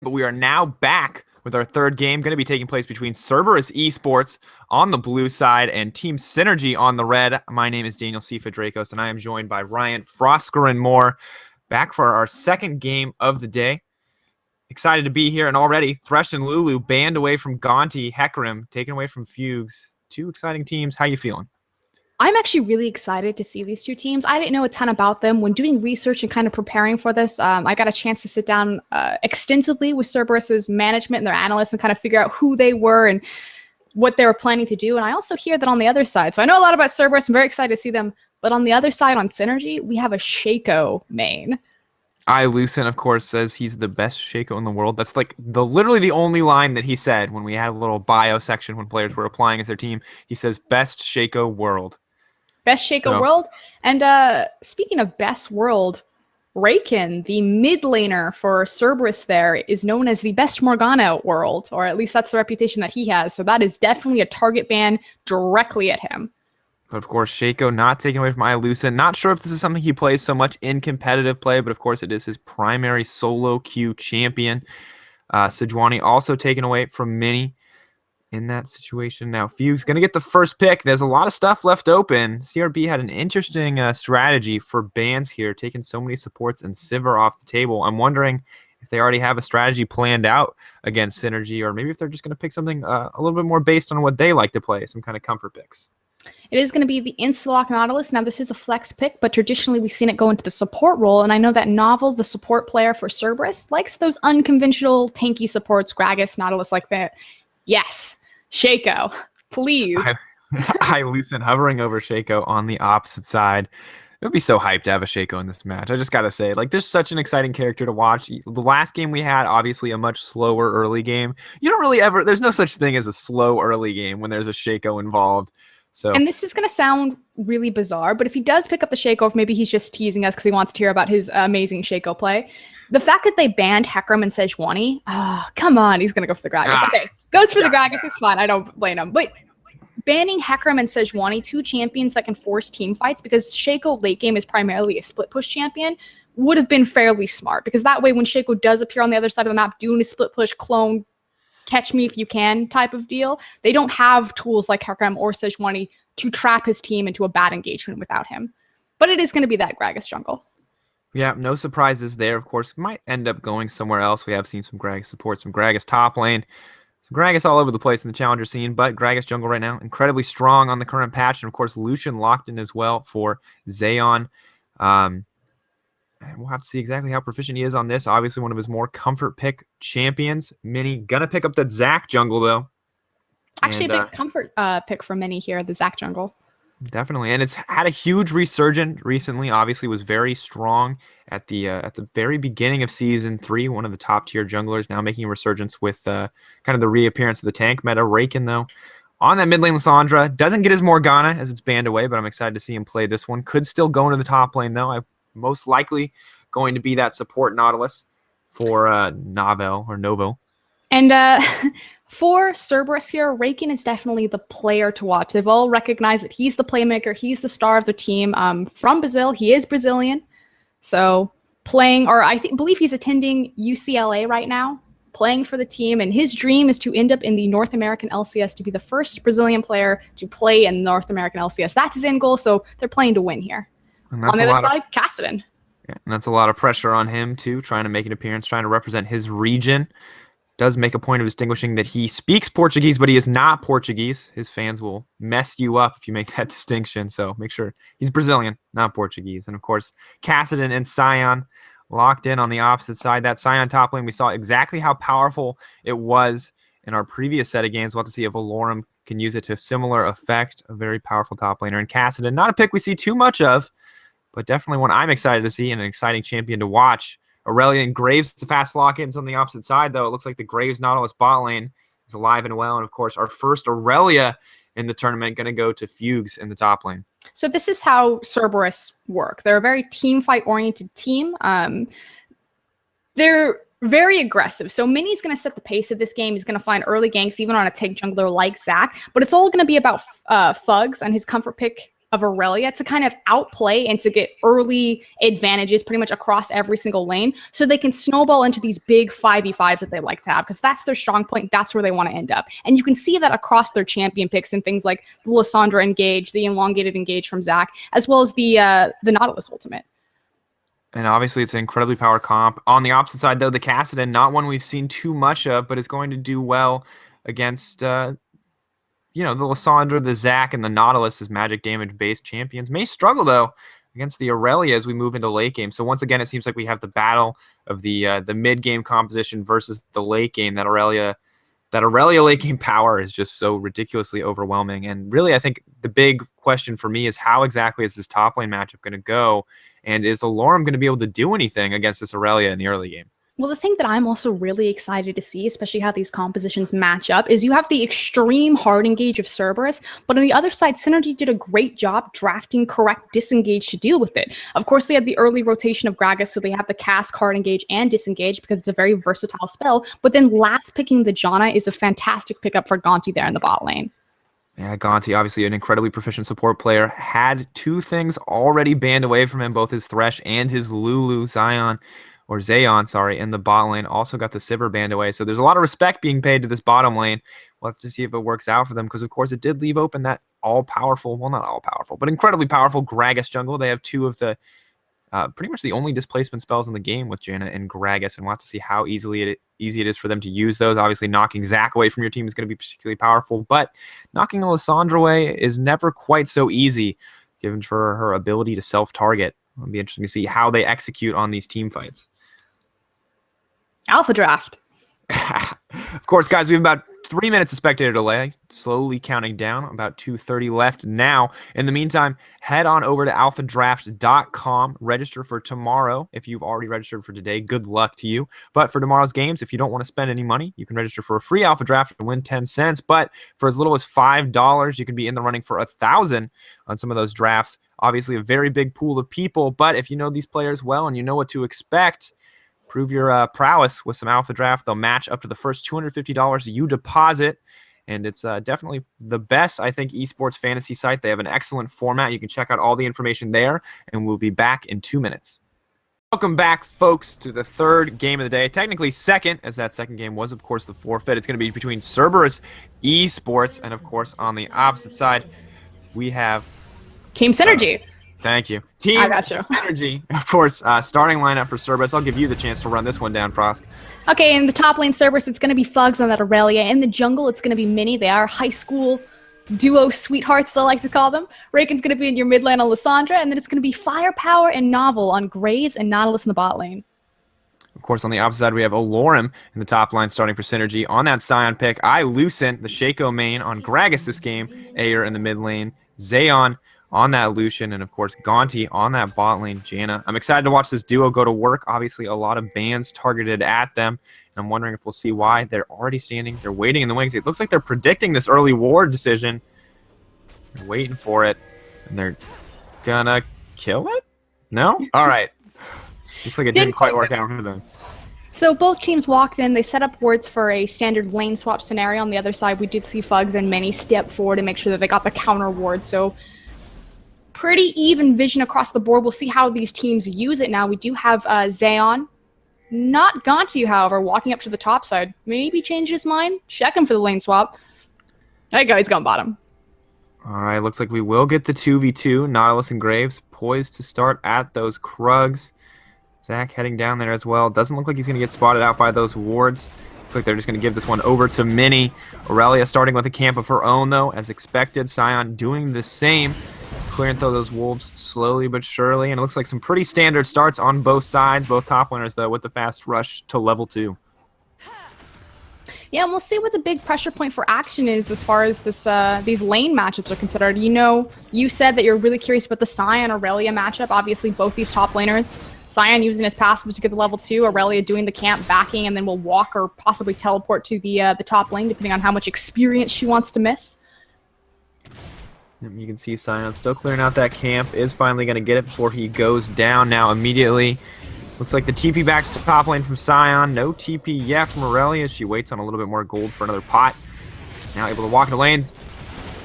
But we are now back with our third game, going to be taking place between Cerberus eSports on the blue side and Team SYNRGY on the red. My name is Daniel Sifa Dracos, and I am joined by Ryan Frosker and more, back for our second game of the day. Excited to be here, and already Thresh and Lulu banned away from Gonti, Hecarim taken away from Fugues. Two exciting teams. How you feeling? I'm actually really excited to see these two teams. I didn't know a ton about them. When doing research and kind of preparing for this, I got a chance to sit down extensively with Cerberus's management and their analysts and kind of figure out who they were and what they were planning to do. And I also hear that on the other side. So I know a lot about Cerberus. I'm very excited to see them. But on the other side, on SYNRGY, we have a Shaco main. Lucen, of course, says he's the best Shaco in the world. That's like literally the only line that he said when we had a little bio section when players were applying as their team. He says, best Shaco world. Best Shaco world. And speaking of best world, Raken, the mid laner for Cerberus there, is known as the best Morgana world, or at least that's the reputation that he has. So that is definitely a target ban directly at him. But of course, Shaco not taken away from Lucen. Not sure if this is something he plays so much in competitive play, but of course it is his primary solo queue champion. SYNRGY also taken away from Mini in that situation. Now, Fugue's going to get the first pick. There's a lot of stuff left open. CRB had an interesting strategy for bans here, taking so many supports and Sivir off the table. I'm wondering if they already have a strategy planned out against SYNRGY, or maybe if they're just going to pick something a little bit more based on what they like to play, some kind of comfort picks. It is going to be the Instalock Nautilus. Now, this is a flex pick, but traditionally we've seen it go into the support role, and I know that Novel, the support player for Cerberus, likes those unconventional tanky supports, Gragas, Nautilus like that. Yes, Shaco, please. Lucen hovering over Shaco on the opposite side. It would be so hyped to have a Shaco in this match. I just got to say, like, there's such an exciting character to watch. The last game we had, obviously a much slower early game. You don't really ever, there's no such thing as a slow early game when there's a Shaco involved. So. And this is going to sound really bizarre, but if he does pick up the Shaco, if maybe he's just teasing us because he wants to hear about his amazing Shaco play. The fact that they banned Hecarim and SYNRGY, come on, he's going to go for the Gragas. Okay, goes for the Gragas, it's fine. I don't blame him. But banning Hecarim and SYNRGY, two champions that can force team fights, because Shaco late game is primarily a split push champion, would have been fairly smart. Because that way, when Shaco does appear on the other side of the map doing a split push clone, catch me if you can type of deal, they don't have tools like Hecarim or SYNRGY to trap his team into a bad engagement without him. But it is going to be that Gragas jungle. Yeah, no surprises there. Of course, might end up going somewhere else. We have seen some Gragas support, some Gragas top lane, some Gragas all over the place in the challenger scene, but Gragas jungle right now, incredibly strong on the current patch. And of course, Lucian locked in as well for Zayon. We'll have to see exactly how proficient he is on this. Obviously, one of his more comfort pick champions. Mini gonna pick up that Zac jungle, though. Actually, a big comfort pick for Mini here, the Zac jungle. Definitely, and it's had a huge resurgence recently. Obviously, was very strong at the very beginning of Season 3. One of the top-tier junglers, now making a resurgence with kind of the reappearance of the tank meta. Raken, though, on that mid lane, Lissandra doesn't get his Morgana as it's banned away, but I'm excited to see him play this one. Could still go into the top lane, though. Most likely going to be that support Nautilus for Novo. And for Cerberus here, Raken is definitely the player to watch. They've all recognized that he's the playmaker. He's the star of the team. From Brazil. He is Brazilian. So playing, or believe he's attending UCLA right now, playing for the team. And his dream is to end up in the North American LCS, to be the first Brazilian player to play in North American LCS. That's his end goal. So they're playing to win here. On the other side, Kassadin. Yeah, and that's a lot of pressure on him, too, trying to make an appearance, trying to represent his region. Does make a point of distinguishing that he speaks Portuguese, but he is not Portuguese. His fans will mess you up if you make that distinction, so make sure he's Brazilian, not Portuguese. And, of course, Kassadin and Sion locked in on the opposite side. That Sion top lane, we saw exactly how powerful it was in our previous set of games. We'll have to see if Valorum can use it to a similar effect. A very powerful top laner. And Kassadin, not a pick we see too much of, but definitely one I'm excited to see and an exciting champion to watch. Aurelia and Graves, the fast lock-ins on the opposite side, though. It looks like the Graves Nautilus bot lane is alive and well. And, of course, our first Aurelia in the tournament going to go to Fugues in the top lane. So this is how Cerberus work. They're a very team fight-oriented team. They're very aggressive. So Mini's going to set the pace of this game. He's going to find early ganks, even on a tank jungler like Zac. But it's all going to be about Fugs and his comfort pick of Aurelia to kind of outplay and to get early advantages pretty much across every single lane so they can snowball into these big 5v5s that they like to have, because that's their strong point. That's where they want to end up. And you can see that across their champion picks and things like the Lysandra engage, the elongated engage from Zach, as well as the Nautilus ultimate. And obviously, it's an incredibly powered comp. On the opposite side, though, the Kassadin, not one we've seen too much of, but is going to do well against, the Lysandra, the Zach, and the Nautilus as magic damage-based champions. May struggle, though, against the Aurelia as we move into late game. So once again, it seems like we have the battle of the mid-game composition versus the late game. That Aurelia late game power is just so ridiculously overwhelming. And really, I think the big question for me is how exactly is this top lane matchup going to go? And is Alorum going to be able to do anything against this Aurelia in the early game? Well, the thing that I'm also really excited to see, especially how these compositions match up, is you have the extreme hard engage of Cerberus, but on the other side, SYNRGY did a great job drafting correct disengage to deal with it. Of course, they had the early rotation of Gragas, so they have the cast, hard engage, and disengage because it's a very versatile spell, but then last picking the Janna is a fantastic pickup for Gonti there in the bot lane. Yeah, Gonti, obviously an incredibly proficient support player, had two things already banned away from him, both his Thresh and his Lulu, Zayon, in the bot lane. Also got the Sivir banned away. So there's a lot of respect being paid to this bottom lane. We'll have to see if it works out for them, because, of course, it did leave open that all-powerful, well, not all-powerful, but incredibly powerful Gragas jungle. They have two of the pretty much the only displacement spells in the game with Janna and Gragas, and we'll have to see how easy it is for them to use those. Obviously, knocking Zach away from your team is going to be particularly powerful, but knocking Lysandra away is never quite so easy, given for her ability to self-target. It'll be interesting to see how they execute on these team fights. AlphaDraft. Of course, guys, we have about 3 minutes of spectator delay, slowly counting down, about 2:30 left now. In the meantime, head on over to alphadraft.com, register for tomorrow. If you've already registered for today, good luck to you. But for tomorrow's games, if you don't want to spend any money, you can register for a free Alpha Draft and win 10 cents. But for as little as $5, you can be in the running for 1,000 on some of those drafts. Obviously, a very big pool of people, but if you know these players well and you know what to expect, prove your prowess with some Alpha Draft. They'll match up to the first $250 you deposit, and it's definitely the best, I think, esports fantasy site. They have an excellent format. You can check out all the information there, and we'll be back in 2 minutes. Welcome back, folks, to the third game of the day. Technically second, as that second game was, of course, the forfeit. It's going to be between Cerberus eSports, and, of course, on the opposite side, we have Team SYNRGY. Thank you. Team SYNRGY, of course, starting lineup for Cerberus. I'll give you the chance to run this one down, Frosk. Okay, in the top lane, Cerberus, it's going to be Fugs on that Aurelia. In the jungle, it's going to be Minnie. They are high school duo sweethearts, I like to call them. Raken's going to be in your mid lane on Lysandra, and then it's going to be Firepower and Novel on Graves and Nautilus in the bot lane. Of course, on the opposite side, we have Alorum in the top line starting for SYNRGY. On that Scion pick, Lucent, the Shaco main on Gragas this game. Ayer in the mid lane. Zayon on that Lucian, and of course Gonti on that bot lane, Janna. I'm excited to watch this duo go to work. Obviously, a lot of bans targeted at them, and I'm wondering if we'll see why. They're already standing. They're waiting in the wings. It looks like they're predicting this early ward decision. They're waiting for it, and they're gonna kill it? No? All right. Looks like it didn't quite work out for them. So both teams walked in. They set up wards for a standard lane swap scenario. On the other side, we did see Fugs and Minnie step forward to make sure that they got the counter ward. So pretty even vision across the board. We'll see how these teams use it now. We do have Zayon, not Gonti, however, walking up to the top side. Maybe change his mind. Check him for the lane swap. There you go. He's gone bottom. All right. Looks like we will get the 2v2. Nautilus and Graves poised to start at those Krugs. Zach heading down there as well. Doesn't look like he's going to get spotted out by those wards. Looks like they're just going to give this one over to Minnie. Aurelia starting with a camp of her own, though, as expected. Scion doing the same. Clearing through those wolves slowly but surely, and it looks like some pretty standard starts on both sides, both top winners, though, with the fast rush to level 2. Yeah, and we'll see what the big pressure point for action is as far as this these lane matchups are considered. You know, you said that you're really curious about the Scion-Aurelia matchup. Obviously, both these top laners, Scion using his passive to get the level 2, Aurelia doing the camp, backing, and then will walk or possibly teleport to the top lane, depending on how much experience she wants to miss. You can see Scion still clearing out that camp, is finally going to get it before he goes down now immediately. Looks like the TP back to top lane from Scion. No TP yet from Aurelia. She waits on a little bit more gold for another pot. Now able to walk into lanes.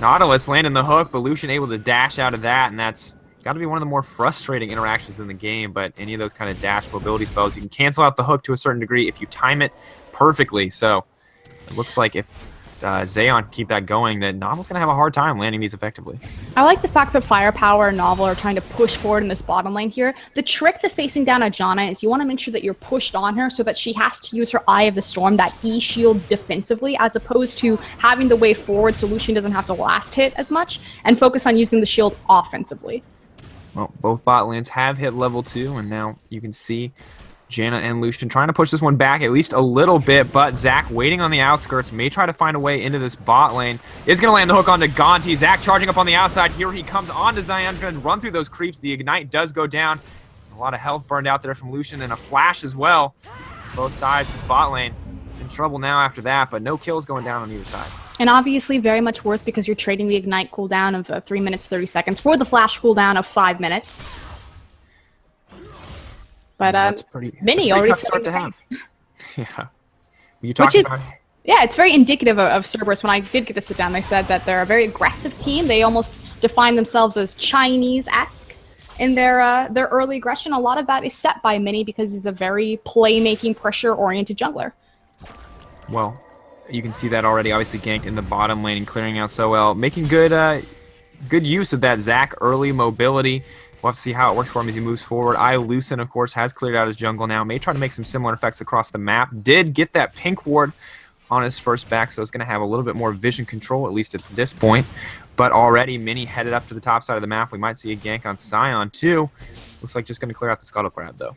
Nautilus landing the hook, but Lucian able to dash out of that, and that's got to be one of the more frustrating interactions in the game. But any of those kind of dash mobility spells, you can cancel out the hook to a certain degree if you time it perfectly. So it looks like if Zayon keep that going, then Novel's going to have a hard time landing these effectively. I like the fact that Firepower and Novel are trying to push forward in this bottom lane here. The trick to facing down a Janna is you want to make sure that you're pushed on her so that she has to use her Eye of the Storm, that E-shield defensively, as opposed to having the wave forward so Lucian doesn't have to last hit as much, and focus on using the shield offensively. Well, both bot lanes have hit level 2, and now you can see Janna and Lucian trying to push this one back at least a little bit, but Zach waiting on the outskirts, may try to find a way into this bot lane. Is going to land the hook onto Gonti. Zach charging up on the outside. Here he comes onto Zion, going to run through those creeps. The Ignite does go down. A lot of health burned out there from Lucian, and a flash as well. Both sides, this bot lane in trouble now after that, but no kills going down on either side. And obviously very much worth because you're trading the Ignite cooldown of 3 minutes 30 seconds for the flash cooldown of 5 minutes. But that's pretty, Mini that's already start to have. Yeah. Which is, yeah, it's very indicative of Cerberus. When I did get to sit down, they said that they're a very aggressive team. They almost define themselves as Chinese-esque in their early aggression. A lot of that is set by Mini because he's a very playmaking, pressure-oriented jungler. Well, you can see that already. Obviously ganked in the bottom lane and clearing out so well, making good use of that Zach early mobility. We'll have to see how it works for him as he moves forward. Lucin, of course, has cleared out his jungle now. May try to make some similar effects across the map. Did get that pink ward on his first back, so it's going to have a little bit more vision control, at least at this point. But already, Mini headed up to the top side of the map. We might see a gank on Sion, too. Looks like just going to clear out the Scuttle Crab, though.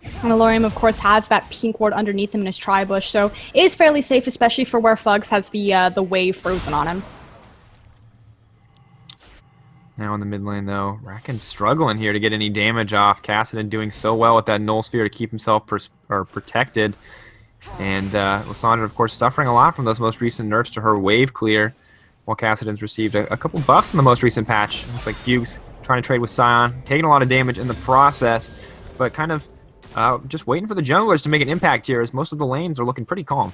And Alorium, of course, has that pink ward underneath him in his tri-bush, so is fairly safe, especially for where Fugs has the wave frozen on him. Now in the mid lane, though, Rakan struggling here to get any damage off. Kassadin doing so well with that Null Sphere to keep himself protected. And Lissandra, of course, suffering a lot from those most recent nerfs to her wave clear, while Kassadin's received a couple buffs in the most recent patch. Looks like Fugues trying to trade with Sion, taking a lot of damage in the process, but kind of just waiting for the junglers to make an impact here, as most of the lanes are looking pretty calm.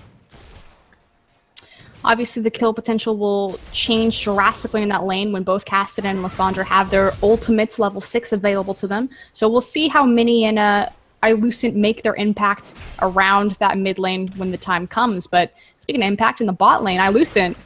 Obviously, the kill potential will change drastically in that lane when both Kassadin and Lissandra have their ultimates level 6 available to them. So we'll see how Mini and Ilucent make their impact around that mid lane when the time comes. But speaking of impact in the bot lane, Ilucent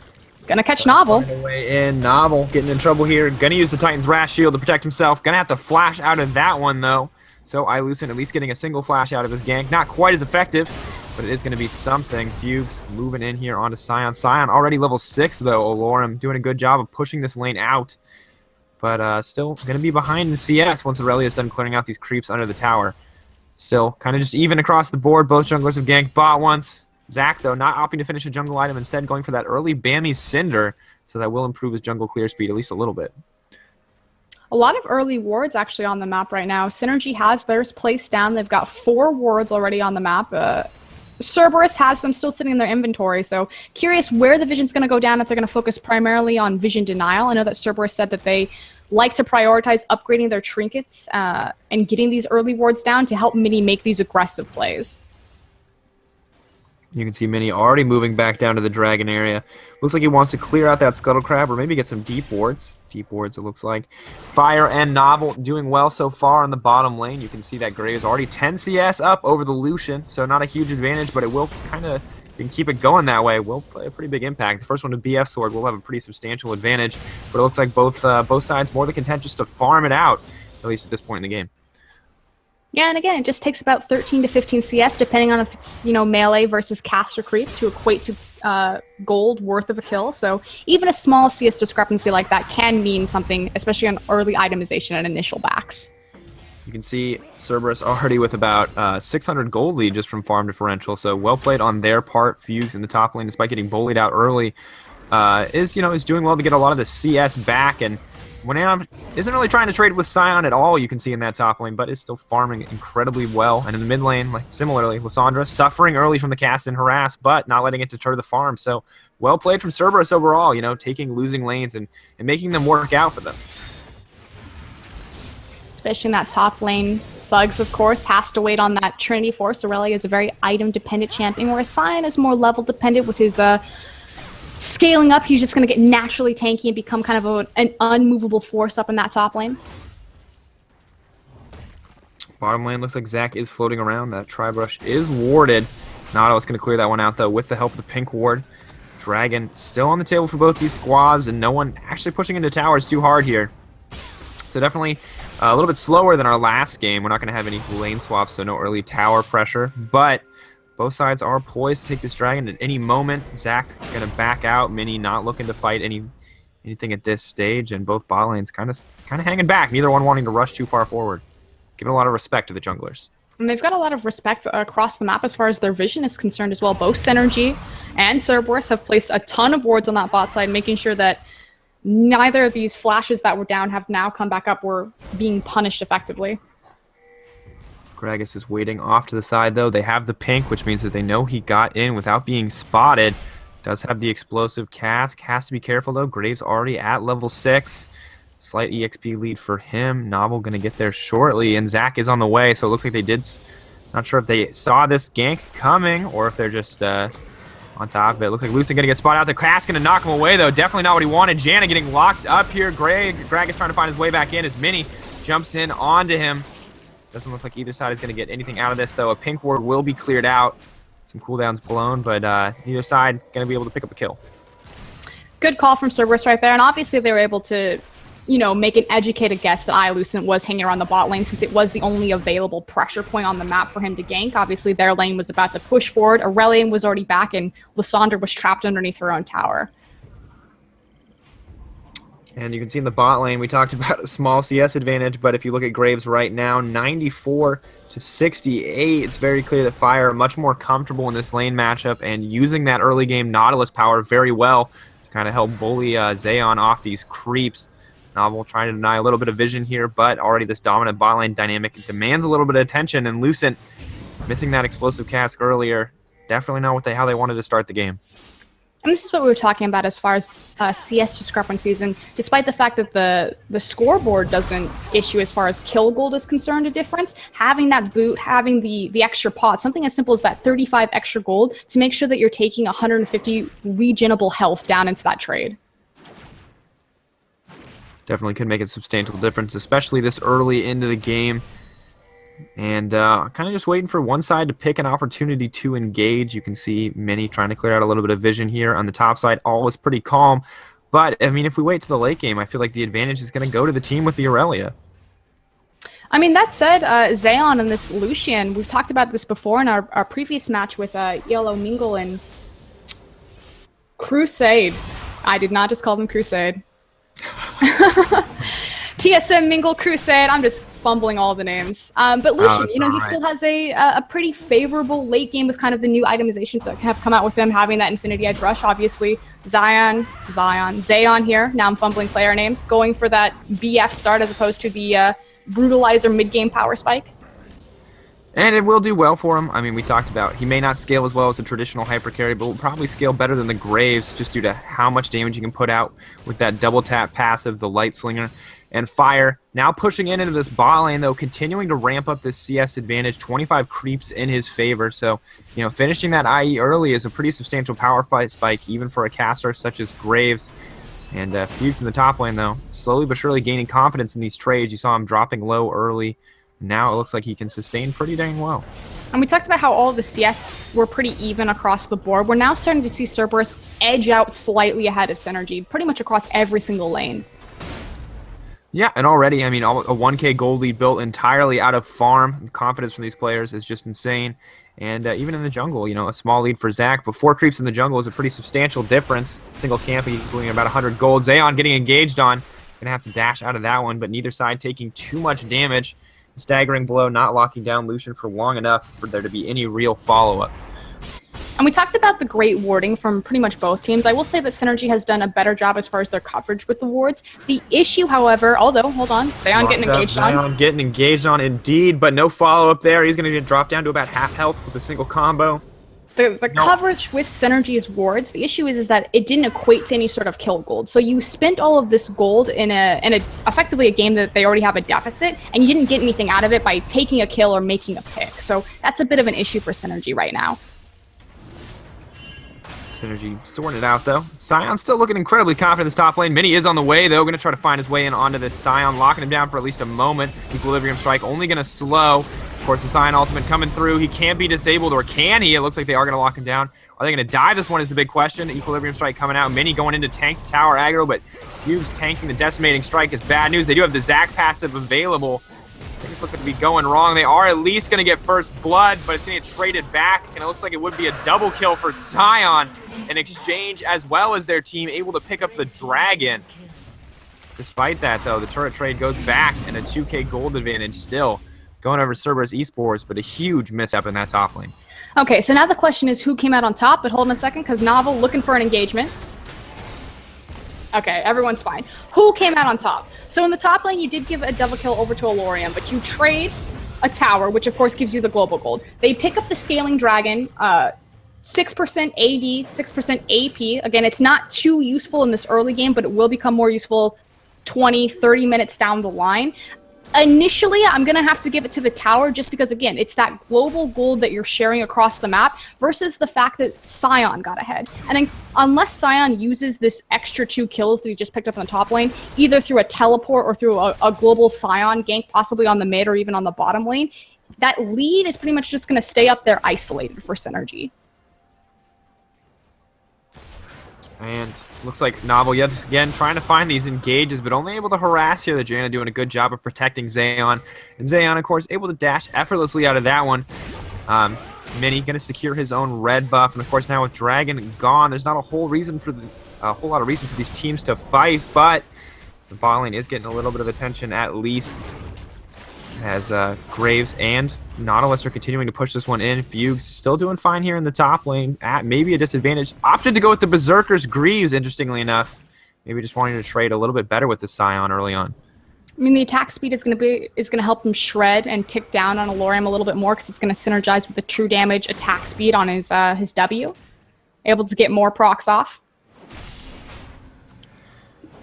gonna catch Novel. Way in, Novel getting in trouble here. Gonna use the Titan's Wrath Shield to protect himself. Gonna have to flash out of that one, though. So Ilucent at least getting a single flash out of his gank. Not quite as effective, but it is going to be something. Fugues moving in here onto Sion. Sion already level 6, though. Olorum doing a good job of pushing this lane out. But still going to be behind in CS once Aurelia's done clearing out these creeps under the tower. Still kind of just even across the board. Both junglers have ganked bot once. Zach, though, not opting to finish a jungle item. Instead going for that early Bammy Cinder. So that will improve his jungle clear speed at least a little bit. A lot of early wards actually on the map right now. SYNRGY has theirs placed down. They've got 4 wards already on the map. Cerberus has them still sitting in their inventory, so curious where the vision's going to go down, if they're going to focus primarily on vision denial. I know that Cerberus said that they like to prioritize upgrading their trinkets and getting these early wards down to help Mini make these aggressive plays. You can see Mini already moving back down to the dragon area. Looks like he wants to clear out that Scuttle Crab or maybe get some deep wards. Deep wards, it looks like. Fire and Novel doing well so far on the bottom lane. You can see that Gray is already 10 CS up over the Lucian, so not a huge advantage, but it will kind of, you can keep it going that way, will play a pretty big impact. The first one to BF Sword will have a pretty substantial advantage, but it looks like both sides more than content just to farm it out, at least at this point in the game. Yeah, and again, it just takes about 13 to 15 CS, depending on if it's, you know, melee versus caster creep, to equate to gold worth of a kill. So even a small CS discrepancy like that can mean something, especially on early itemization and initial backs. You can see Cerberus already with about 600 gold lead just from farm differential, so well played on their part. Fugues in the top lane, despite getting bullied out early, is doing well to get a lot of the CS back, and Winam isn't really trying to trade with Sion at all, you can see in that top lane, but is still farming incredibly well. And in the mid lane, like similarly, Lissandra suffering early from the cast and harass, but not letting it deter the farm. So well played from Cerberus overall, taking losing lanes and making them work out for them. Especially in that top lane. Fugs, of course, has to wait on that Trinity Force. Aurelia is a very item-dependent champion, whereas Sion is more level-dependent with his scaling up, he's just going to get naturally tanky and become kind of an unmovable force up in that top lane. Bottom lane looks like Zach is floating around. That Tri-Brush is warded. Nautilus going to clear that one out, though, with the help of the pink ward. Dragon still on the table for both these squads, and no one actually pushing into towers too hard here. So definitely a little bit slower than our last game. We're not going to have any lane swaps, so no early tower pressure. But both sides are poised to take this dragon at any moment. Zach going to back out. Mini not looking to fight anything at this stage, and both bot lanes kind of hanging back. Neither one wanting to rush too far forward. Giving a lot of respect to the junglers. And they've got a lot of respect across the map as far as their vision is concerned as well. Both SYNRGY and Cerberus have placed a ton of wards on that bot side, making sure that neither of these flashes that were down have now come back up or being punished effectively. Gragas is waiting off to the side, though. They have the pink, which means that they know he got in without being spotted. Does have the explosive cask. Has to be careful, though. Graves already at level 6. Slight EXP lead for him. Novel going to get there shortly, and Zach is on the way, so it looks like they did... Not sure if they saw this gank coming, or if they're just on top of it. Looks like Lucid going to get spotted out. The Cask going to knock him away, though. Definitely not what he wanted. Janna getting locked up here. Greg is trying to find his way back in as Mini jumps in onto him. Doesn't look like either side is going to get anything out of this, though. A pink ward will be cleared out. Some cooldowns blown, but neither side going to be able to pick up a kill. Good call from Cerberus right there, and obviously they were able to, you know, make an educated guess that Ilucent was hanging around the bot lane since it was the only available pressure point on the map for him to gank. Obviously, their lane was about to push forward. Aurelion was already back, and Lysandra was trapped underneath her own tower. And you can see in the bot lane, we talked about a small CS advantage, but if you look at Graves right now, 94 to 68, it's very clear that Fire are much more comfortable in this lane matchup and using that early game Nautilus power very well to kind of help bully Zayon off these creeps. Novel trying to deny a little bit of vision here, but already this dominant bot lane dynamic demands a little bit of attention, and Lucent missing that explosive cask earlier. Definitely not how they wanted to start the game. And this is what we were talking about as far as CS discrepancies, and despite the fact that the scoreboard doesn't issue as far as kill gold is concerned a difference, having that boot, having the extra pot, something as simple as that 35 extra gold to make sure that you're taking 150 regenable health down into that trade. Definitely could make a substantial difference, especially this early into the game. And kind of just waiting for one side to pick an opportunity to engage. You can see Mini trying to clear out a little bit of vision here on the top side. All is pretty calm. But, I mean, if we wait to the late game, I feel like the advantage is going to go to the team with the Aurelia. I mean, that said, Zayon and this Lucian, we've talked about this before in our previous match with Yellow Mingle and Crusade. I did not just call them Crusade. TSM Mingle Crusade. I'm just fumbling all the names. But Lucian, you know, he still has a pretty favorable late game with kind of the new itemizations that have come out with him, having that Infinity Edge Rush, obviously. Zayon here. Now I'm fumbling player names. Going for that BF start as opposed to the Brutalizer mid-game power spike. And it will do well for him. I mean, we talked about he may not scale as well as a traditional hyper carry, but will probably scale better than the Graves just due to how much damage you can put out with that double tap passive, the Light Slinger. And Fire now pushing into this bot lane, though, continuing to ramp up this CS advantage. 25 creeps in his favor. So, you know, finishing that IE early is a pretty substantial power fight spike, even for a caster such as Graves. And Fuchs in the top lane, though, slowly but surely gaining confidence in these trades. You saw him dropping low early. Now it looks like he can sustain pretty dang well. And we talked about how all of the CS were pretty even across the board. We're now starting to see Cerberus edge out slightly ahead of SYNRGY, pretty much across every single lane. Yeah, and already, I mean, a 1K gold lead built entirely out of farm. The confidence from these players is just insane. And even in the jungle, you know, a small lead for Zach, but 4 creeps in the jungle is a pretty substantial difference. Single camp equaling about 100 gold. Zayon getting engaged on. Gonna have to dash out of that one, but neither side taking too much damage. Staggering blow, not locking down Lucian for long enough for there to be any real follow-up. And we talked about the great warding from pretty much both teams. I will say that SYNRGY has done a better job as far as their coverage with the wards. The issue, however, although, hold on, Zayon getting engaged on. Zayon getting engaged on indeed, but no follow-up there. He's going to get dropped down to about half health with a single combo. The coverage with SYNRGY's wards, the issue is that it didn't equate to any sort of kill gold. So you spent all of this gold in effectively a game that they already have a deficit, and you didn't get anything out of it by taking a kill or making a pick. So that's a bit of an issue for SYNRGY right now. SYNRGY sorting it out, though. SYN's still looking incredibly confident in this top lane. Mini is on the way, though. Going to try to find his way in onto this SYN, locking him down for at least a moment. Equilibrium Strike only going to slow. Of course, the SYN ultimate coming through. He can't be disabled, or can he? It looks like they are going to lock him down. Are they going to dive this one is the big question. Equilibrium Strike coming out. Mini going into tank tower aggro, but Fugues tanking the Decimating Strike is bad news. They do have the Zac passive available. Things looking to be going wrong. They are at least going to get first blood, but it's going to get traded back, and it looks like it would be a double kill for SYN in exchange, as well as their team able to pick up the dragon. Despite that, though, the turret trade goes back, and a 2K gold advantage still going over Cerberus eSports, but a huge mishap in that top lane. Okay, so now the question is who came out on top, but hold on a second, because Novel looking for an engagement. Okay, everyone's fine. Who came out on top? So in the top lane, you did give a double kill over to Alorium, but you trade a tower, which of course gives you the global gold. They pick up the Scaling Dragon, 6% AD, 6% AP. Again, it's not too useful in this early game, but it will become more useful 20, 30 minutes down the line. Initially, I'm going to have to give it to the tower just because, again, it's that global gold that you're sharing across the map versus the fact that SYN got ahead. And unless SYN uses this extra 2 kills that he just picked up on the top lane, either through a teleport or through a global SYN gank, possibly on the mid or even on the bottom lane, that lead is pretty much just going to stay up there isolated for SYNRGY. And looks like Novel yet again trying to find these engages, but only able to harass here. The Janna doing a good job of protecting Zayon. And Zayon, of course, able to dash effortlessly out of that one. Mini going to secure his own red buff. And, of course, now with Dragon gone, there's not a whole lot of reason for these teams to fight. But the bot lane is getting a little bit of attention at least, as Graves and Nautilus are continuing to push this one in. Fugues still doing fine here in the top lane, at maybe a disadvantage. Opted to go with the Berserker's Greaves, interestingly enough. Maybe just wanting to trade a little bit better with the SYN early on. I mean, the attack speed is going to help him shred and tick down on Alorium a little bit more because it's going to synergize with the true damage attack speed on his W. Able to get more procs off.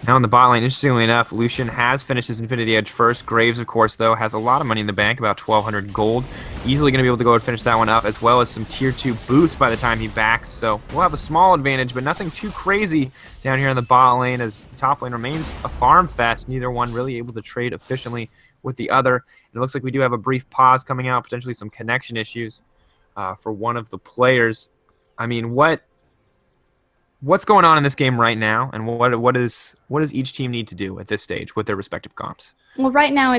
Now in the bot lane, interestingly enough, Lucian has finished his Infinity Edge first. Graves, of course, though, has a lot of money in the bank, about 1,200 gold. Easily going to be able to go and finish that one up, as well as some Tier 2 boosts by the time he backs. So we'll have a small advantage, but nothing too crazy down here in the bot lane, as the top lane remains a farm fest. Neither one really able to trade efficiently with the other. And it looks like we do have a brief pause coming out, potentially some connection issues for one of the players. I mean, what's going on in this game right now, and what does each team need to do at this stage with their respective comps? Well, right now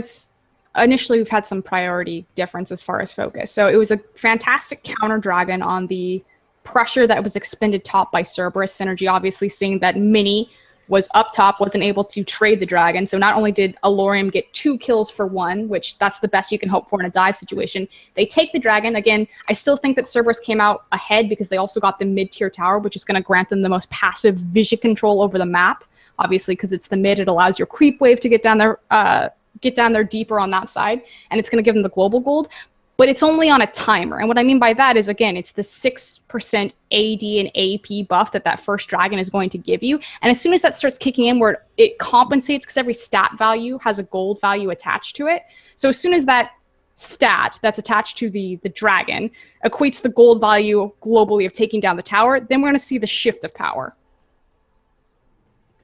initially we've had some priority difference as far as focus. So it was a fantastic counter dragon on the pressure that was expended top by Cerberus. SYNRGY obviously seeing that Mini was up top, wasn't able to trade the dragon. So not only did Alorium get 2 kills for 1, which that's the best you can hope for in a dive situation, they take the dragon. Again, I still think that Cerberus came out ahead because they also got the mid-tier tower, which is going to grant them the most passive vision control over the map. Obviously, because it's the mid, it allows your creep wave to get down there deeper on that side, and it's going to give them the global gold. But it's only on a timer. And what I mean by that is, again, it's the 6% AD and AP buff that first dragon is going to give you. And as soon as that starts kicking in, where it compensates, because every stat value has a gold value attached to it. So as soon as that stat that's attached to the dragon equates the gold value globally of taking down the tower, then we're going to see the shift of power.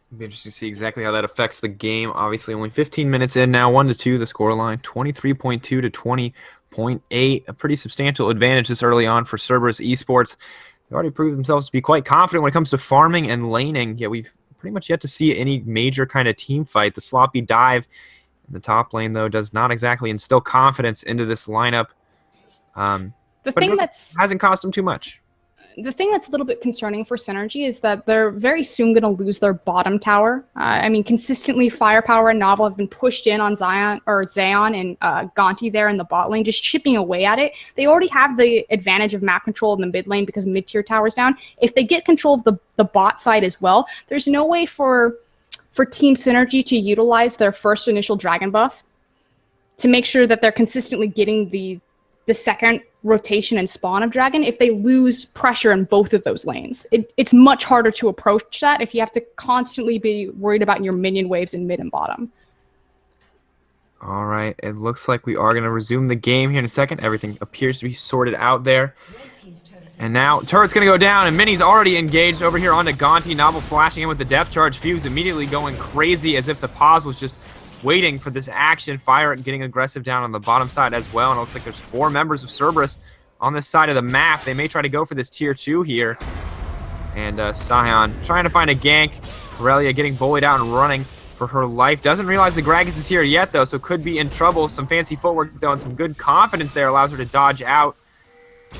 It'll be interesting to see exactly how that affects the game. Obviously, only 15 minutes in now, 1-2 the scoreline, 23.2 to 20.8. A pretty substantial advantage this early on for Cerberus eSports. They already proved themselves to be quite confident when it comes to farming and laning. Yet we've pretty much yet to see any major kind of team fight. The sloppy dive in the top lane, though, does not exactly instill confidence into this lineup. Hasn't cost them too much. The thing that's a little bit concerning for SYNRGY is that they're very soon going to lose their bottom tower. I mean, consistently, Firepower and Novel have been pushed in on Zayon and Gonti there in the bot lane, just chipping away at it. They already have the advantage of map control in the mid lane because mid-tier tower's down. If they get control of the bot side as well, there's no way for Team SYNRGY to utilize their first initial dragon buff to make sure that they're consistently getting the second rotation and spawn of dragon if they lose pressure in both of those lanes. It's much harder to approach that if you have to constantly be worried about your minion waves in mid and bottom. All right, it looks like we are going to resume the game here in a second. Everything appears to be sorted out there. And now turret's going to go down, and Mini's already engaged over here onto Gonti. Novel flashing in with the depth charge. Fuze immediately going crazy as if the pause was just waiting for this action. Fire getting aggressive down on the bottom side as well. And it looks like there's 4 members of Cerberus on this side of the map. They may try to go for this tier 2 here. And SYN trying to find a gank. Aurelia getting bullied out and running for her life. Doesn't realize the Gragas is here yet, though, so could be in trouble. Some fancy footwork, though, and some good confidence there allows her to dodge out.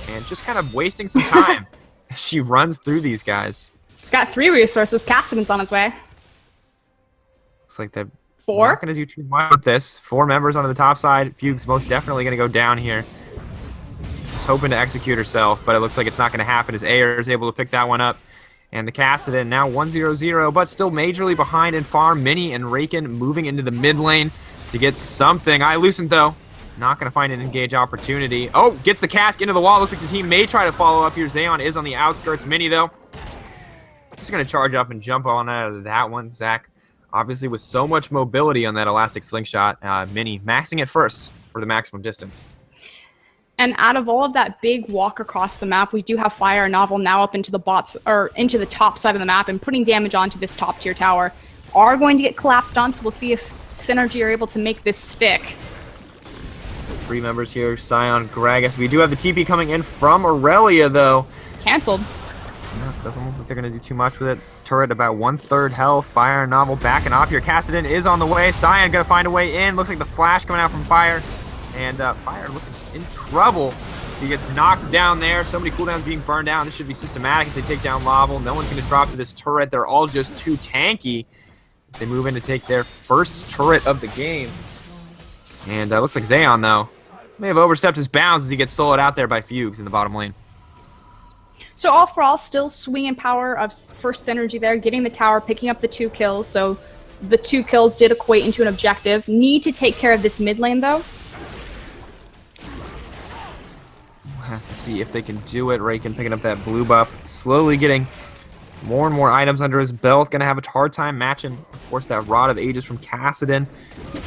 And just kind of wasting some time as she runs through these guys. He's got 3 resources. Cassidon's on his way. Looks like they're 4. not going to do too much with this. 4 members onto the top side. Fugue's most definitely going to go down here. Just hoping to execute herself, but it looks like it's not going to happen as Ayer is able to pick that one up. And the Cassidon now 1-0-0, but still majorly behind in farm. Mini and Raken moving into the mid lane to get something. Lucent, though, not going to find an engage opportunity. Oh, gets the cask into the wall. Looks like the team may try to follow up here. Xeon is on the outskirts. Mini, though, just going to charge up and jump on out of that one. Zach, obviously, with so much mobility on that elastic slingshot. Mini maxing it first for the maximum distance. And out of all of that big walk across the map, we do have Fire and Novel now up into the bots, or into the top side of the map and putting damage onto this top tier tower. Are going to get collapsed on, so we'll see if SYNRGY are able to make this stick. 3 members here, SYN, Gragas. We do have the TP coming in from Aurelia, though. Cancelled. No, doesn't look like they're going to do too much with it. Turret about 1/3 health. Fire and Novel backing off here. Cassidon is on the way. SYN going to find a way in. Looks like the flash coming out from Fire. And Fire looking in trouble. So he gets knocked down there. So many cooldowns being burned down. This should be systematic as they take down Laval. No one's going to drop to this turret. They're all just too tanky as they move in to take their first turret of the game. And looks like Xeon, though, may have overstepped his bounds as he gets soloed out there by Fugues in the bottom lane. So all for all, still swinging power of first SYNRGY there, getting the tower, picking up the 2 kills. So the 2 kills did equate into an objective. Need to take care of this mid lane, though. We'll have to see if they can do it. Raken picking up that blue buff, slowly getting more and more items under his belt. Going to have a hard time matching, of course, that Rod of Ages from Cassidon.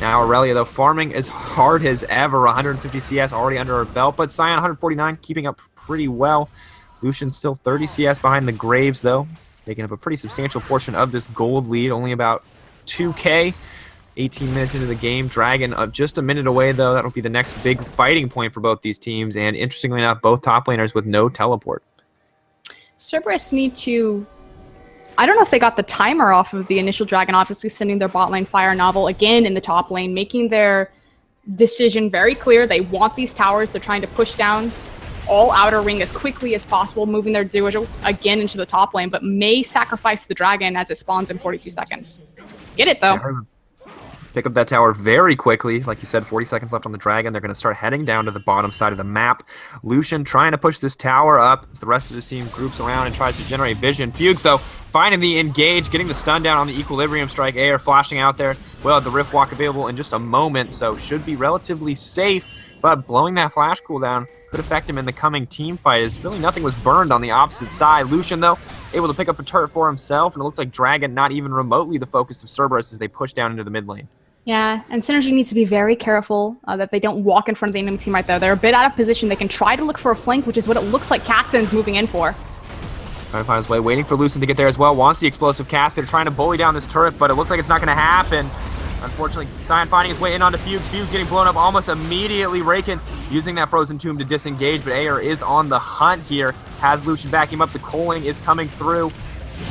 Now Aurelia, though, farming as hard as ever. 150 CS already under her belt, but SYN 149 keeping up pretty well. Lucian still 30 CS behind the Graves, though, making up a pretty substantial portion of this gold lead. Only about 2K. 18 minutes into the game. Dragon just a minute away, though. That'll be the next big fighting point for both these teams. And interestingly enough, both top laners with no teleport. Cerberus need to... I don't know if they got the timer off of the initial Dragon, obviously sending their bot lane Fire Novel again in the top lane, making their decision very clear. They want these towers. They're trying to push down all outer ring as quickly as possible, moving their duo again into the top lane, but may sacrifice the Dragon as it spawns in 42 seconds. Get it, though. Yeah, pick up that tower very quickly. Like you said, 40 seconds left on the Dragon. They're going to start heading down to the bottom side of the map. Lucian trying to push this tower up as the rest of his team groups around and tries to generate vision. Fugues, though, finding the engage, getting the stun down on the Equilibrium strike. Ayer flashing out there. Well, the Rift Walk available in just a moment, so should be relatively safe. But blowing that flash cooldown could affect him in the coming team fight, as really nothing was burned on the opposite side. Lucian, though, able to pick up a turret for himself, and it looks like Dragon not even remotely the focus of Cerberus as they push down into the mid lane. Yeah, and SYNRGY needs to be very careful that they don't walk in front of the enemy team right there. They're a bit out of position. They can try to look for a flank, which is what it looks like Cassidon's moving in for. Trying to find his way, waiting for Lucian to get there as well. Wants the explosive cast. They're trying to bully down this turret, but it looks like it's not going to happen. Unfortunately, SYN finding his way in onto Fugues. Fugues getting blown up almost immediately. Raken using that Frozen Tomb to disengage, but Ayer is on the hunt here. Has Lucian back him up. The culling is coming through.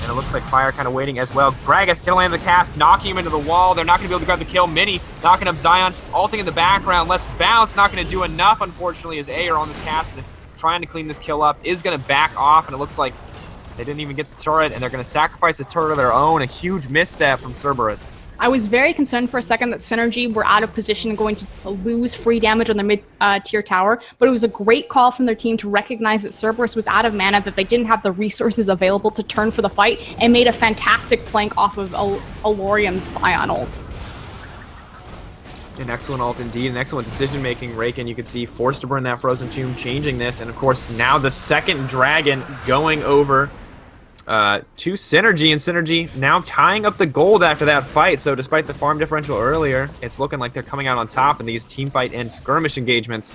And it looks like Fire kind of waiting as well. Gragas gonna land the cast, knocking him into the wall. They're not gonna be able to grab the kill. Mini knocking up Xeon, ulting in the background. Let's bounce. Not gonna do enough, unfortunately, as Ayer on this cast trying to clean this kill up is gonna back off, and it looks like they didn't even get the turret, and they're gonna sacrifice a turret of their own. A huge misstep from Cerberus. I was very concerned for a second that SYNRGY were out of position and going to lose free damage on their mid-tier tower, but it was a great call from their team to recognize that Cerberus was out of mana, that they didn't have the resources available to turn for the fight, and made a fantastic flank off of Alorium's SYN ult. An excellent ult indeed, an excellent decision-making. Raken, you could see, forced to burn that Frozen Tomb, changing this, and of course now the second Dragon going over to SYNRGY, and SYNRGY now tying up the gold after that fight. So despite the farm differential earlier, it's looking like they're coming out on top in these team fight and skirmish engagements.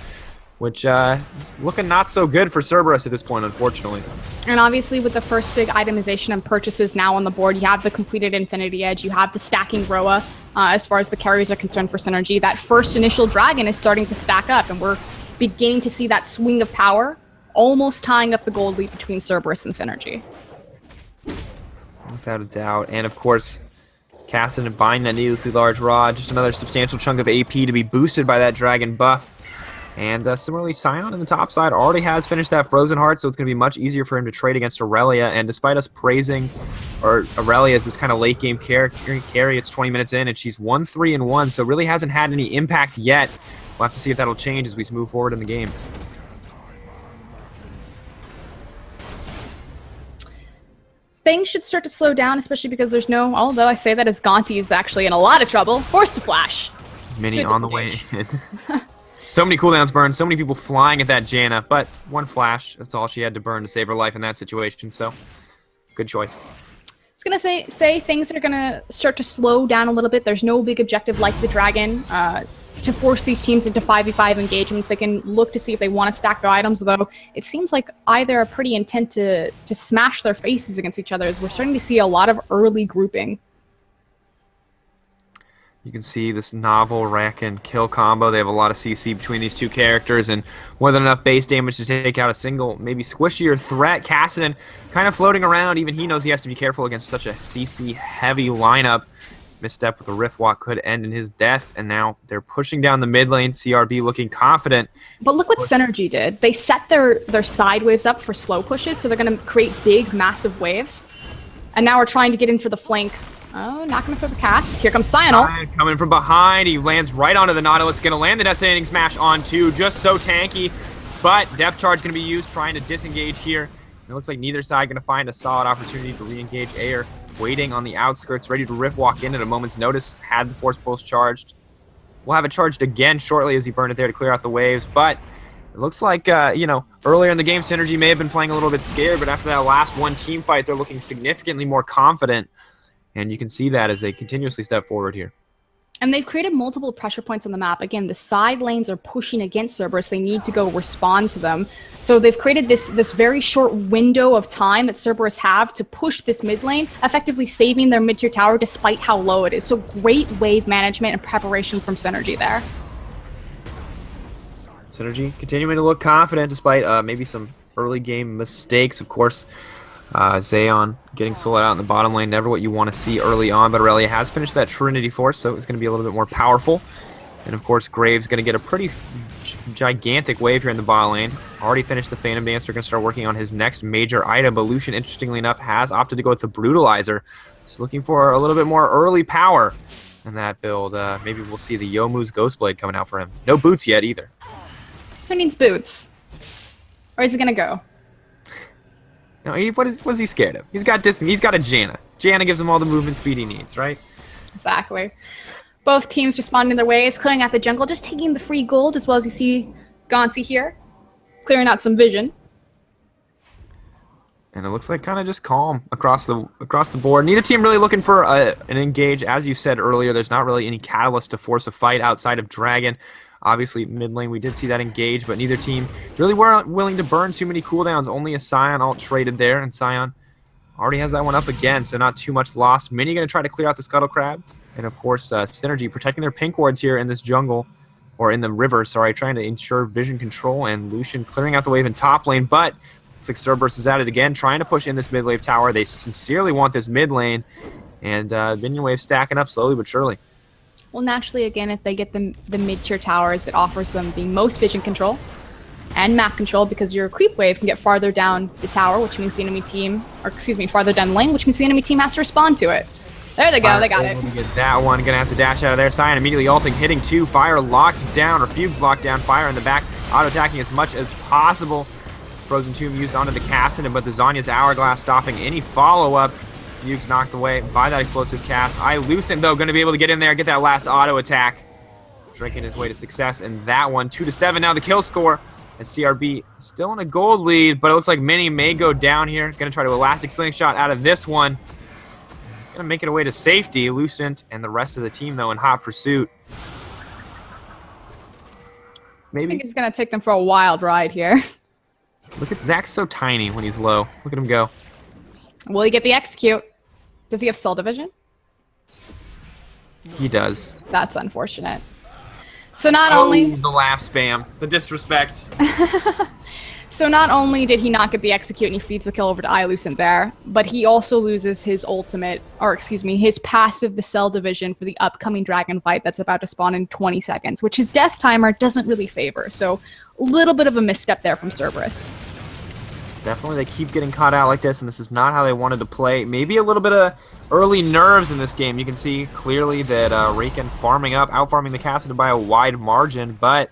which is looking not so good for Cerberus at this point, unfortunately. And obviously with the first big itemization and purchases now on the board, you have the completed Infinity Edge, you have the stacking Roa as far as the carries are concerned for Synergy. That first initial dragon is starting to stack up, and we're beginning to see that swing of power, almost tying up the gold lead between Cerberus and Synergy. Without a doubt. And of course, Cassidy buying that needlessly large rod, just another substantial chunk of AP to be boosted by that dragon buff. And similarly, Scion on the top side already has finished that Frozen Heart, so it's going to be much easier for him to trade against Aurelia. And despite us praising Aurelia as this kind of late game carry, it's 20 minutes in, and she's 1-3-1, so really hasn't had any impact yet. We'll have to see if that'll change as we move forward in the game. Things should start to slow down, especially because there's no, although I say that as Gonti is actually in a lot of trouble, forced to flash. Mini on the way in. So many cooldowns burned, so many people flying at that Janna, but one flash, that's all she had to burn to save her life in that situation, so good choice. It's going to say things are going to start to slow down a little bit. There's no big objective like the Dragon to force these teams into 5v5 engagements. They can look to see if they want to stack their items, though it seems like either are pretty intent to smash their faces against each other, as we're starting to see a lot of early grouping. You can see this novel wreck and kill combo. They have a lot of CC between these two characters, and more than enough base damage to take out a single, maybe squishier threat. Cassidy kind of floating around. Even he knows he has to be careful against such a CC-heavy lineup. Misstep with a Rift Walk could end in his death, and now they're pushing down the mid lane. CRB looking confident. But look what Synergy did. They set their side waves up for slow pushes, so they're going to create big, massive waves. And now we're trying to get in for the flank. Oh, not going to throw the cast. Here comes Cyanol. Coming from behind. He lands right onto the Nautilus. Going to land the Decimating Smash on two. Just so tanky. But Depth Charge going to be used, trying to disengage here. It looks like neither side going to find a solid opportunity to re-engage Air. Waiting on the outskirts, ready to Rift Walk in at a moment's notice. Had the Force Pulse charged. We'll have it charged again shortly as he burned it there to clear out the waves. But it looks like, you know, earlier in the game, Synergy may have been playing a little bit scared. But after that last one team fight, they're looking significantly more confident. And you can see that as they continuously step forward here. And they've created multiple pressure points on the map. Again, the side lanes are pushing against Cerberus. They need to go respond to them. So they've created this very short window of time that Cerberus have to push this mid lane, effectively saving their mid-tier tower despite how low it is. So great wave management and preparation from Synergy there. Synergy continuing to look confident despite maybe some early game mistakes, of course. Zayon getting soloed out in the bottom lane, never what you want to see early on, but Aurelia has finished that Trinity Force, so it's going to be a little bit more powerful. And of course, Graves going to get a pretty gigantic wave here in the bottom lane. Already finished the Phantom Dance, they're going to start working on his next major item, but Lucian, interestingly enough, has opted to go with the Brutalizer. So looking for a little bit more early power in that build. Maybe we'll see the Youmuu's Ghostblade coming out for him. No boots yet either. Who needs boots? Or is it going to go? No, what is he scared of? He's got distance. He's got a Janna. Janna gives him all the movement speed he needs, right? Exactly. Both teams responding their waves, clearing out the jungle, just taking the free gold, as well as you see Gonsi here, clearing out some vision. And it looks like kind of just calm across the board. Neither team really looking for an engage. As you said earlier, there's not really any catalyst to force a fight outside of Dragon. Obviously, mid lane, we did see that engage, but neither team really weren't willing to burn too many cooldowns. Only a Scion ult traded there, and Scion already has that one up again, so not too much loss. Mini going to try to clear out the Scuttle Crab. And, of course, Synergy protecting their pink wards here in this jungle, or in the river, sorry, trying to ensure vision control, and Lucian clearing out the wave in top lane, but looks like Cerberus is at it again, trying to push in this mid wave tower. They sincerely want this mid lane, and minion wave stacking up slowly but surely. Well, naturally, again, if they get the mid-tier towers, it offers them the most vision control and map control, because your creep wave can get farther down the tower, which means the enemy team, or excuse me, farther down the lane, which means the enemy team has to respond to it. There they go, they got it. Get that one, gonna have to dash out of there. Scion immediately ulting, hitting two, Fire locked down, or Fugues locked down, Fire in the back, auto-attacking as much as possible. Frozen Tomb used onto the Cassidy, but the Zanya's Hourglass stopping any follow-up. Fugues knocked away by that explosive cast. Lucian, though, going to be able to get in there, get that last auto attack. Drinking his way to success in that one. 2-7 now the kill score. And CRB still in a gold lead, but it looks like Mini may go down here. Going to try to elastic slingshot out of this one. He's going to make it away to safety. Lucent and the rest of the team, though, in hot pursuit. maybe. I think it's going to take them for a wild ride here. Look at Zach's so tiny when he's low. Look at him go. Will he get the execute? Does he have Cell Division? He does. That's unfortunate. So not only the laugh spam, the disrespect. So not only did he not get the execute and he feeds the kill over to iLucent there, but he also loses his ultimate, or excuse me, his passive, the Cell Division, for the upcoming dragon fight that's about to spawn in 20 seconds, which his death timer doesn't really favor. So a little bit of a misstep there from Cerberus. Definitely, they keep getting caught out like this, and this is not how they wanted to play. Maybe a little bit of early nerves in this game. You can see clearly that Raken out-farming the Kassadin by a wide margin, but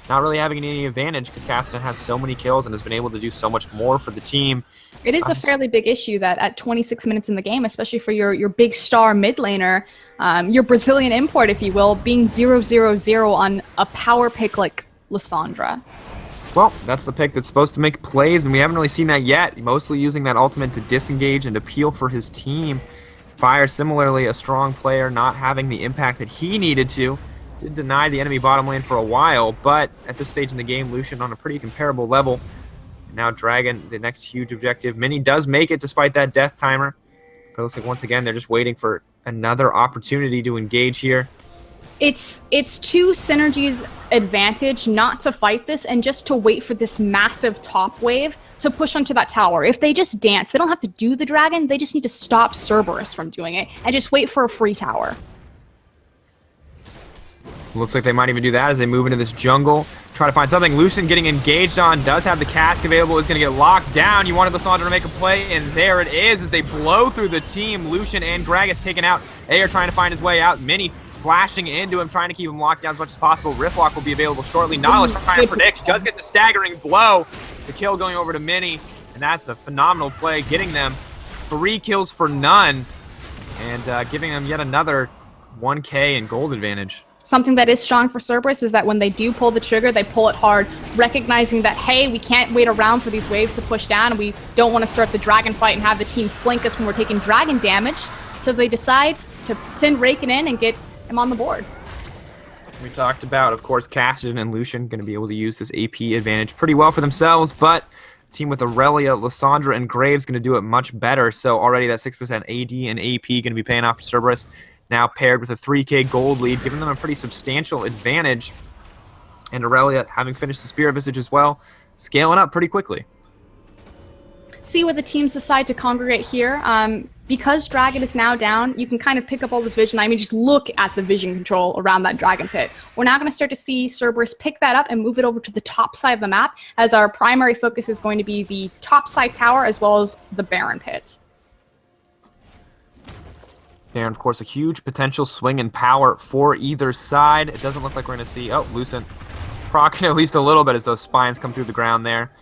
not really having any advantage because Kassadin has so many kills and has been able to do so much more for the team. It is a fairly big issue that at 26 minutes in the game, especially for your big star mid laner, your Brazilian import, if you will, being 0-0-0 on a power pick like Lissandra. Well, that's the pick that's supposed to make plays, and we haven't really seen that yet. Mostly using that ultimate to disengage and appeal for his team. Fire, similarly, a strong player, not having the impact that he needed to. Did deny the enemy bottom lane for a while, but at this stage in the game, Lucian on a pretty comparable level. Now Dragon, the next huge objective. Mini does make it despite that death timer. But it looks like once again, they're just waiting for another opportunity to engage here. It's to SYNRGY's advantage not to fight this and just to wait for this massive top wave to push onto that tower. If they just dance, they don't have to do the dragon, they just need to stop Cerberus from doing it and just wait for a free tower. Looks like they might even do that as they move into this jungle. Try to find something. Lucian getting engaged on, does have the cask available, is going to get locked down. You wanted Lissandra to make a play, and there it is as they blow through the team. Lucian and Gragas taken out. A are trying to find his way out. Mini flashing into him, trying to keep him locked down as much as possible. Riftlock will be available shortly. Nautilus trying to predict. He does get the staggering blow. The kill going over to Mini, and that's a phenomenal play, getting them 3 kills for none, and giving them yet another 1K and gold advantage. Something that is strong for Cerberus is that when they do pull the trigger, they pull it hard, recognizing that, hey, we can't wait around for these waves to push down, and we don't want to start the dragon fight and have the team flank us when we're taking dragon damage. So they decide to send Raken in and get him on the board. We talked about, of course, Kassadin and Lucian going to be able to use this AP advantage pretty well for themselves, but a team with Aurelia, Lissandra, and Graves going to do it much better. So already that 6% AD and AP going to be paying off for Cerberus. Now paired with a 3K gold lead, giving them a pretty substantial advantage. And Aurelia, having finished the Spirit Visage as well, scaling up pretty quickly. See where the teams decide to congregate here. Because Dragon is now down, you can kind of pick up all this vision. I mean, just look at the vision control around that Dragon pit. We're now going to start to see Cerberus pick that up and move it over to the top side of the map, as our primary focus is going to be the top side tower as well as the Baron pit. And of course, a huge potential swing in power for either side. It doesn't look like we're going to see... Oh, Lucent proccing at least a little bit as those spines come through the ground there.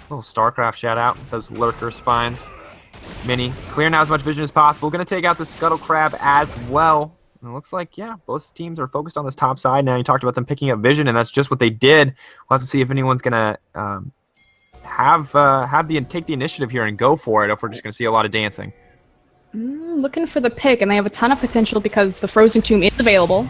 Little StarCraft shout out, those lurker spines. Mini, clearing out as much vision as possible. Going to take out the Scuttle Crab as well. And it looks like, yeah, both teams are focused on this top side now. You talked about them picking up vision, and that's just what they did. We'll have to see if anyone's going to take the initiative here and go for it, or if we're just going to see a lot of dancing. Looking for the pick, and they have a ton of potential because the Frozen Tomb is available.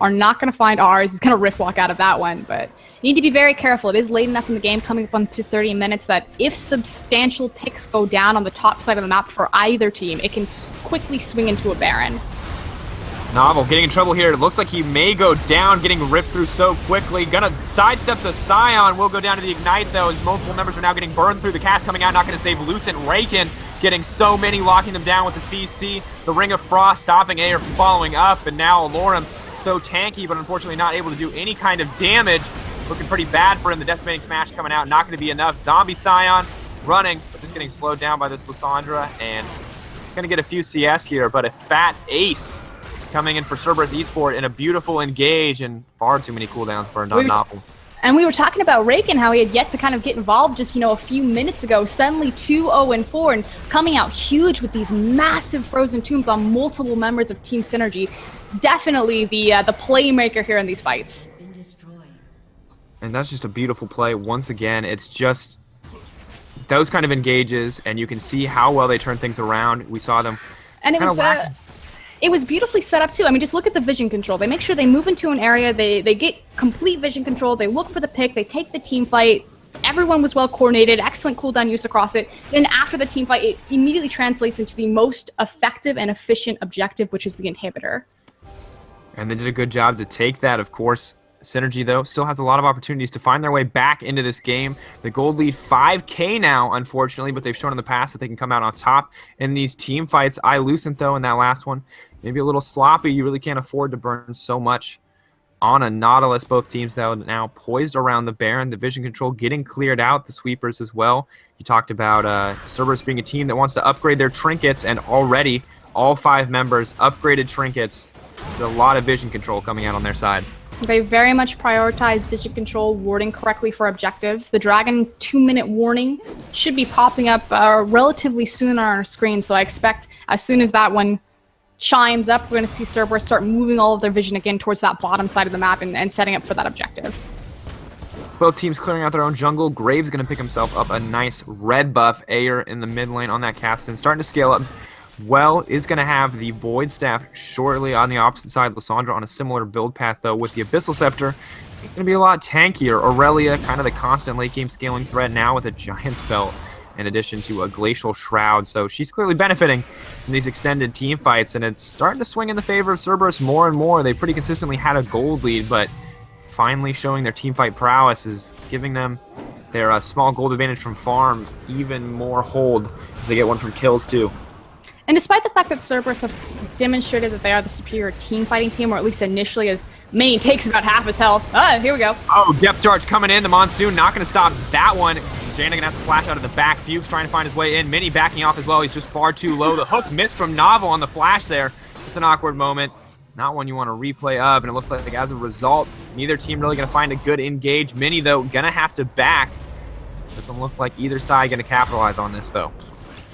Are not going to find ours. He's going to rift walk out of that one, but you need to be very careful. It is late enough in the game, coming up on to 30 minutes, that if substantial picks go down on the top side of the map for either team, it can quickly swing into a Baron. Novel getting in trouble here. It looks like he may go down, getting ripped through so quickly. Gonna sidestep the Scion. Will go down to the Ignite, though, as multiple members are now getting burned through. The cast coming out, not going to save Lucent. Raken getting so many, locking them down with the CC. The Ring of Frost stopping Air from following up, and now Alorum so tanky, but unfortunately not able to do any kind of damage. Looking pretty bad for him. The Decimating Smash coming out, not going to be enough. Zombie Scion running, but just getting slowed down by this Lissandra, and going to get a few CS here, but a fat ace coming in for Cerberus eSport in a beautiful engage, and far too many cooldowns burned on Novel. And we were talking about Raken, how he had yet to kind of get involved just, a few minutes ago. Suddenly 2-0-4 and coming out huge with these massive Frozen Tombs on multiple members of Team SYNRGY. Definitely the playmaker here in these fights. And that's just a beautiful play. Once again, it's just those kind of engages, and you can see how well they turn things around. We saw them and it was It was beautifully set up too. I mean, just look at the vision control. They make sure they move into an area, they get complete vision control, they look for the pick, they take the team fight. Everyone was well coordinated, excellent cooldown use across it. Then after the team fight, it immediately translates into the most effective and efficient objective, which is the inhibitor. And they did a good job to take that, of course. SYNRGY, though, still has a lot of opportunities to find their way back into this game. The gold lead 5K now, unfortunately, but they've shown in the past that they can come out on top in these team fights. Lucent, though, in that last one, maybe a little sloppy. You really can't afford to burn so much on a Nautilus. Both teams, though, now poised around the Baron. The vision control getting cleared out. The sweepers as well. You talked about Cerberus being a team that wants to upgrade their trinkets, and already all 5 members upgraded trinkets. There's a lot of vision control coming out on their side. They very much prioritize vision control, warding correctly for objectives. The Dragon 2-minute warning should be popping up relatively soon on our screen, so I expect as soon as that one chimes up, we're going to see Cerberus start moving all of their vision again towards that bottom side of the map and setting up for that objective. Both teams clearing out their own jungle. Graves going to pick himself up a nice red buff. Ayer in the mid lane on that cast and starting to scale up. Well, is going to have the Void Staff shortly on the opposite side. Lysandra on a similar build path, though, with the Abyssal Scepter. It's going to be a lot tankier. Aurelia, kind of the constant late-game scaling threat now with a Giant's Belt, in addition to a Glacial Shroud. So she's clearly benefiting from these extended team fights, and it's starting to swing in the favor of Cerberus more and more. They pretty consistently had a gold lead, but finally showing their team fight prowess is giving them their small gold advantage from farm even more hold as they get one from kills, too. And despite the fact that Cerberus have demonstrated that they are the superior team fighting team, or at least initially, as Mini takes about half his health. Here we go. Oh, depth charge coming in. The Monsoon not going to stop that one. Jaina going to have to flash out of the back. Fuchs trying to find his way in. Mini backing off as well. He's just far too low. The hook missed from Novel on the flash there. It's an awkward moment. Not one you want to replay of, and it looks like as a result, neither team really going to find a good engage. Mini, though, going to have to back. Doesn't look like either side going to capitalize on this, though.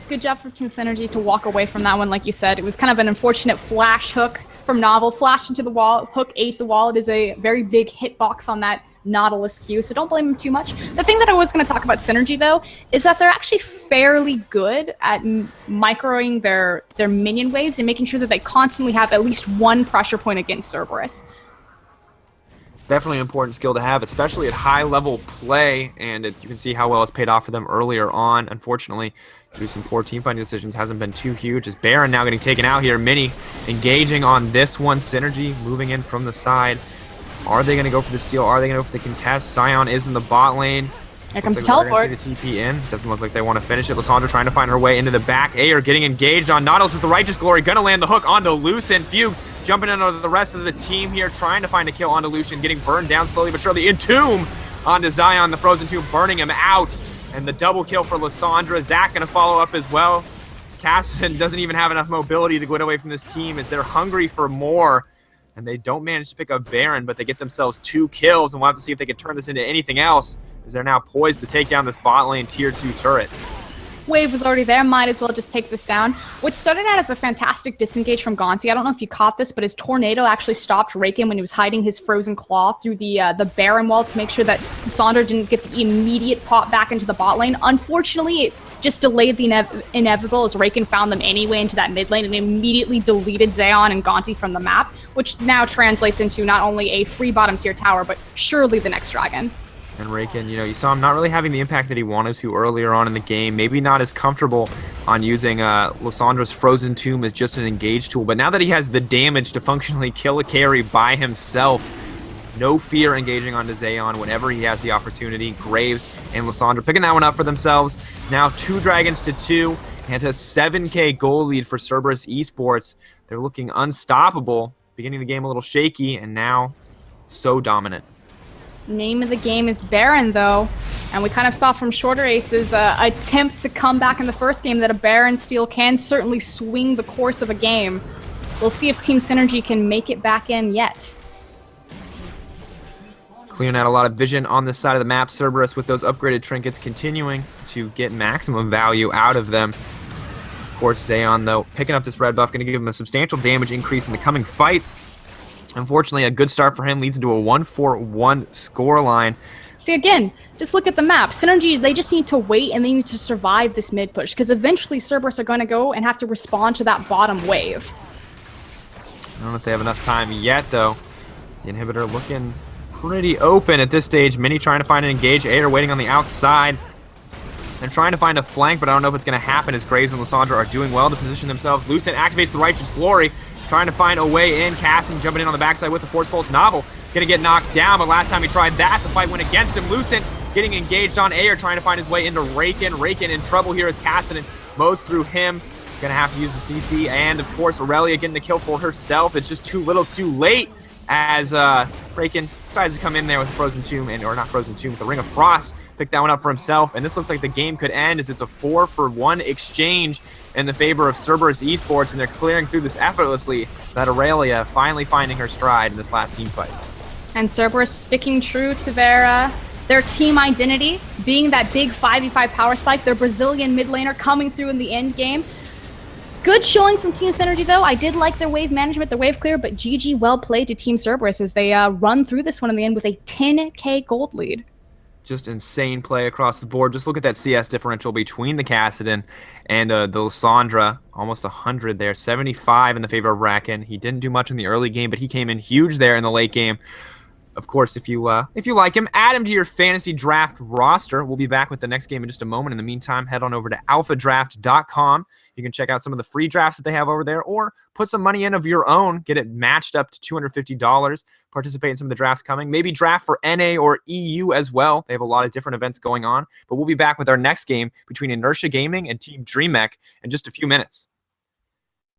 Good job for Team SYNRGY to walk away from that one, like you said. It was kind of an unfortunate flash hook from Novel. Flashed into the wall, hook ate the wall. It is a very big hitbox on that Nautilus Q, so don't blame him too much. The thing that I was going to talk about SYNRGY, though, is that they're actually fairly good at microing their minion waves and making sure that they constantly have at least one pressure point against Cerberus. Definitely an important skill to have, especially at high-level play, and you can see how well it's paid off for them earlier on. Unfortunately, due to some poor team-fighting decisions, hasn't been too huge. As Baron now getting taken out here. Mini engaging on this one. SYNRGY moving in from the side. Are they going to go for the steal? Are they going to go for the contest? Scion is in the bot lane. Here comes the teleport. The TP in. Doesn't look like they want to finish it. Lysandra trying to find her way into the back. Ayer getting engaged on Nautilus with the Righteous Glory. Going to land the hook onto Lucent. Fuchs jumping into the rest of the team here, trying to find a kill onto Lucian, getting burned down slowly but surely. Entomb onto Zion, the Frozen Tomb, burning him out. And the double kill for Lysandra. Zach going to follow up as well. Cassian doesn't even have enough mobility to get away from this team as they're hungry for more. And they don't manage to pick up Baron, but they get themselves 2 kills, and we'll have to see if they can turn this into anything else, as they're now poised to take down this bot lane tier 2 turret. Wave was already there, might as well just take this down. What started out as a fantastic disengage from Gonti, I don't know if you caught this, but his Tornado actually stopped Raken when he was hiding his Frozen Claw through the Baron wall to make sure that Sandra didn't get the immediate pop back into the bot lane. Unfortunately, it just delayed the inevitable as Raken found them anyway into that mid lane and immediately deleted Zeon and Gonti from the map, which now translates into not only a free bottom tier tower, but surely the next dragon. And Raken, you saw him not really having the impact that he wanted to earlier on in the game. Maybe not as comfortable on using Lysandra's Frozen Tomb as just an engage tool. But now that he has the damage to functionally kill a carry by himself, no fear engaging onto Zeon whenever he has the opportunity. Graves and Lysandra picking that one up for themselves. Now 2 dragons to 2 and a 7K goal lead for Cerberus eSports. They're looking unstoppable. Beginning the game a little shaky, and now so dominant. Name of the game is Baron, though, and we kind of saw from Shorter Ace's attempt to come back in the first game that a Baron steal can certainly swing the course of a game. We'll see if Team SYNRGY can make it back in yet. Clearing out a lot of vision on this side of the map. Cerberus with those upgraded trinkets continuing to get maximum value out of them. Of course, Zeon, though, picking up this red buff, going to give him a substantial damage increase in the coming fight. Unfortunately, a good start for him leads into a 1-4-1 scoreline. See, again, just look at the map. SYNRGY, they just need to wait and they need to survive this mid push, because eventually Cerberus are going to go and have to respond to that bottom wave. I don't know if they have enough time yet, though. The inhibitor looking pretty open at this stage. Mini trying to find an engage. Air waiting on the outside. And trying to find a flank, but I don't know if it's going to happen as Graves and Lysandra are doing well to position themselves. Lucent activates the Righteous Glory, trying to find a way in. Casson jumping in on the backside with the Force Pulse. Novel going to get knocked down, but last time he tried that, the fight went against him. Lucent getting engaged on Air, trying to find his way into Raken. Raken in trouble here as Casson mows through him. Going to have to use the CC, and of course Aurelia getting the kill for herself. It's just too little too late as Raken decides to come in there with Frozen Tomb, or not Frozen Tomb, with the Ring of Frost. Pick that one up for himself, and this looks like the game could end as it's a 4-for-1 exchange in the favor of Cerberus eSports, and they're clearing through this effortlessly. That Aurelia finally finding her stride in this last team fight. And Cerberus sticking true to their team identity, being that big 5v5 power spike, their Brazilian mid laner coming through in the end game. Good showing from Team SYNRGY, though. I did like their wave management, their wave clear, but GG well played to Team Cerberus as they run through this one in the end with a 10k gold lead. Just insane play across the board. Just look at that CS differential between the Kassadin and the Lysandra. Almost 100 there. 75 in the favor of Raken. He didn't do much in the early game, but he came in huge there in the late game. Of course, if you like him, add him to your fantasy draft roster. We'll be back with the next game in just a moment. In the meantime, head on over to AlphaDraft.com. You can check out some of the free drafts that they have over there, or put some money in of your own. Get it matched up to $250. Participate in some of the drafts coming. Maybe draft for NA or EU as well. They have a lot of different events going on. But we'll be back with our next game between Inertia Gaming and Team DreamHack in just a few minutes.